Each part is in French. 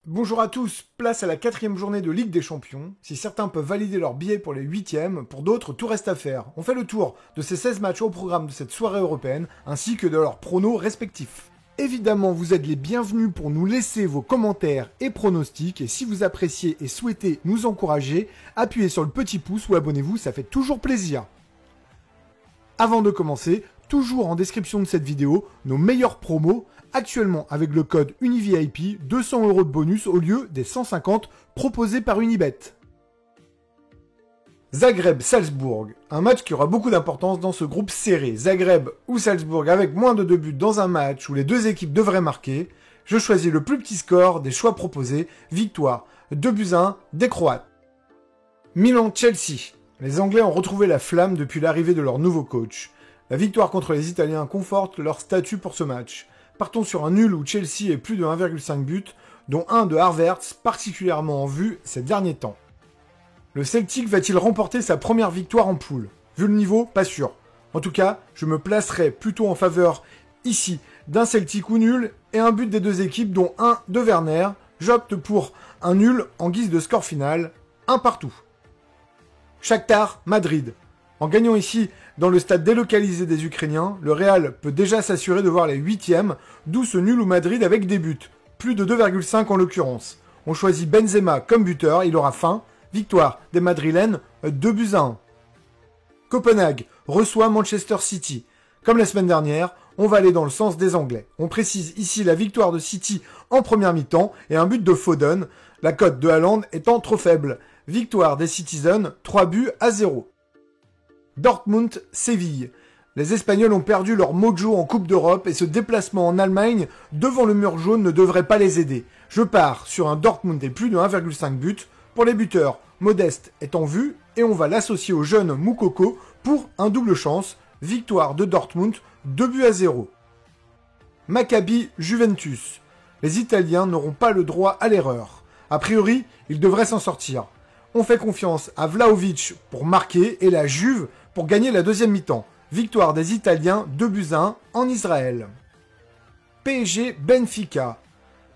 Bonjour à tous, place à la 4e journée de Ligue des Champions. Si certains peuvent valider leur billet pour les 8e, pour d'autres, tout reste à faire. On fait le tour de ces 16 matchs au programme de cette soirée européenne, ainsi que de leurs pronos respectifs. Évidemment, vous êtes les bienvenus pour nous laisser vos commentaires et pronostics, et si vous appréciez et souhaitez nous encourager, appuyez sur le petit pouce ou abonnez-vous, ça fait toujours plaisir. Avant de commencer, toujours en description de cette vidéo, nos meilleurs promos, actuellement avec le code UNIVIP, 200 € de bonus au lieu des 150 proposés par Unibet. Zagreb-Salzbourg, un match qui aura beaucoup d'importance dans ce groupe serré. Zagreb ou Salzbourg avec moins de 2 buts dans un match où les deux équipes devraient marquer. Je choisis le plus petit score des choix proposés, victoire 2-1 des Croates. Milan-Chelsea, les Anglais ont retrouvé la flamme depuis l'arrivée de leur nouveau coach. La victoire contre les Italiens conforte leur statut pour ce match. Partons sur un nul où Chelsea est plus de 1,5 buts, dont un de Havertz particulièrement en vue ces derniers temps. Le Celtic va-t-il remporter sa première victoire en poule? Vu le niveau, pas sûr. En tout cas, je me placerai plutôt en faveur, ici, d'un Celtic ou nul et un but des deux équipes, dont un de Werner. J'opte pour un nul en guise de score final, un partout. Shakhtar Madrid. En gagnant ici, dans le stade délocalisé des Ukrainiens, le Real peut déjà s'assurer de voir les 8e, d'où ce nul au Madrid avec des buts. Plus de 2,5 en l'occurrence. On choisit Benzema comme buteur, il aura faim. Victoire des Madrilènes, 2-1. Copenhague reçoit Manchester City. Comme la semaine dernière, on va aller dans le sens des Anglais. On précise ici la victoire de City en première mi-temps et un but de Foden, la cote de Haaland étant trop faible. Victoire des Citizens, 3-0. Dortmund-Séville. Les Espagnols ont perdu leur mojo en Coupe d'Europe et ce déplacement en Allemagne devant le mur jaune ne devrait pas les aider. Je pars sur un Dortmund et plus de 1,5 buts. Pour les buteurs, Modeste est en vue et on va l'associer au jeune Moukoko pour un double chance. Victoire de Dortmund, 2-0. Maccabi-Juventus. Les Italiens n'auront pas le droit à l'erreur. A priori, ils devraient s'en sortir. On fait confiance à Vlahovic pour marquer et la Juve pour gagner la deuxième mi-temps. Victoire des Italiens 2-1 en Israël. PSG Benfica.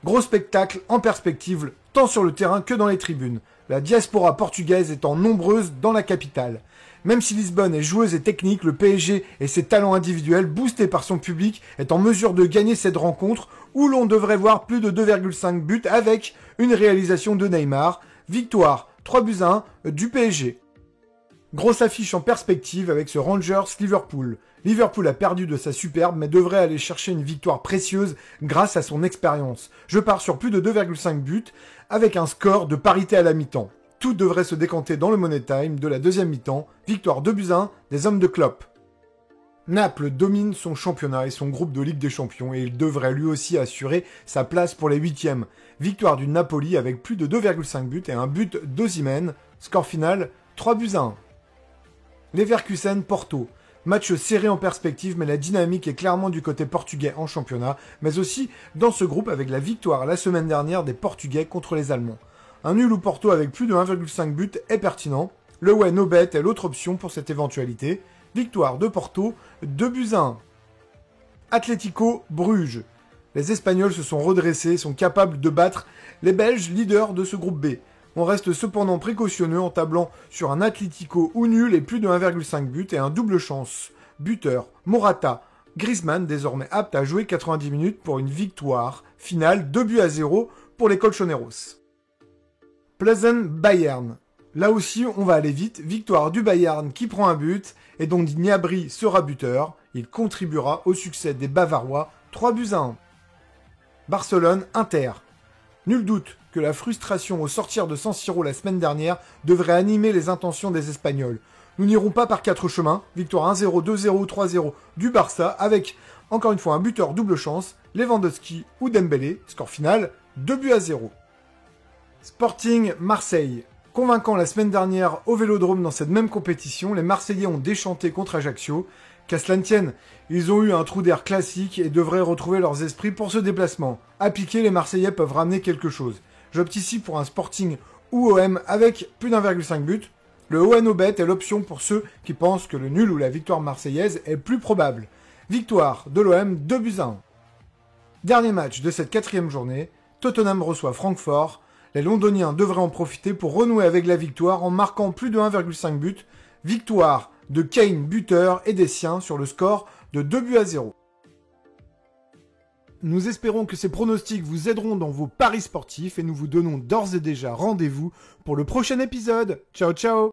Gros spectacle en perspective tant sur le terrain que dans les tribunes. La diaspora portugaise étant nombreuse dans la capitale. Même si Lisbonne est joueuse et technique, le PSG et ses talents individuels boostés par son public est en mesure de gagner cette rencontre où l'on devrait voir plus de 2,5 buts avec une réalisation de Neymar. Victoire 3-1 du PSG. Grosse affiche en perspective avec ce Rangers-Liverpool. Liverpool a perdu de sa superbe mais devrait aller chercher une victoire précieuse grâce à son expérience. Je pars sur plus de 2,5 buts avec un score de parité à la mi-temps. Tout devrait se décanter dans le Money Time de la deuxième mi-temps. Victoire 2-1 des hommes de Klopp. Naples domine son championnat et son groupe de Ligue des Champions et il devrait lui aussi assurer sa place pour les 8e. Victoire du Napoli avec plus de 2,5 buts et un but d'Osimhen. Score final 3-1. Leverkusen-Porto. Match serré en perspective mais la dynamique est clairement du côté portugais en championnat, mais aussi dans ce groupe avec la victoire la semaine dernière des Portugais contre les Allemands. Un nul ou Porto avec plus de 1,5 buts est pertinent. Le way no bet est l'autre option pour cette éventualité. Victoire de Porto, 2-1. Atlético Bruges. Les Espagnols se sont redressés et sont capables de battre les Belges leaders de ce groupe B. On reste cependant précautionneux en tablant sur un Atlético ou nul et plus de 1,5 buts et un double chance. Buteur, Morata, Griezmann désormais apte à jouer 90 minutes pour une victoire finale 2-0 pour les Colchoneros. Plzen-Bayern. Là aussi, on va aller vite. Victoire du Bayern qui prend un but et dont Gnabry sera buteur. Il contribuera au succès des Bavarois 3-1. Barcelone-Inter. Nul doute que la frustration au sortir de San Siro la semaine dernière devrait animer les intentions des Espagnols. Nous n'irons pas par 4 chemins. Victoire 1-0, 2-0, 3-0 du Barça avec, encore une fois, un buteur double chance, Lewandowski ou Dembélé. Score final 2-0. Sporting Marseille. Convaincant la semaine dernière au Vélodrome dans cette même compétition, les Marseillais ont déchanté contre Ajaccio. Qu'à cela ne tienne, ils ont eu un trou d'air classique et devraient retrouver leurs esprits pour ce déplacement. À piquer, les Marseillais peuvent ramener quelque chose. J'opte ici pour un Sporting ou OM avec plus d'1,5 but. Le ONOBet est l'option pour ceux qui pensent que le nul ou la victoire marseillaise est plus probable. Victoire de l'OM 2-1. Dernier match de cette 4e journée, Tottenham reçoit Francfort. Les Londoniens devraient en profiter pour renouer avec la victoire en marquant plus de 1,5 buts. Victoire de Kane buteur et des siens sur le score de 2-0. Nous espérons que ces pronostics vous aideront dans vos paris sportifs et nous vous donnons d'ores et déjà rendez-vous pour le prochain épisode. Ciao ciao!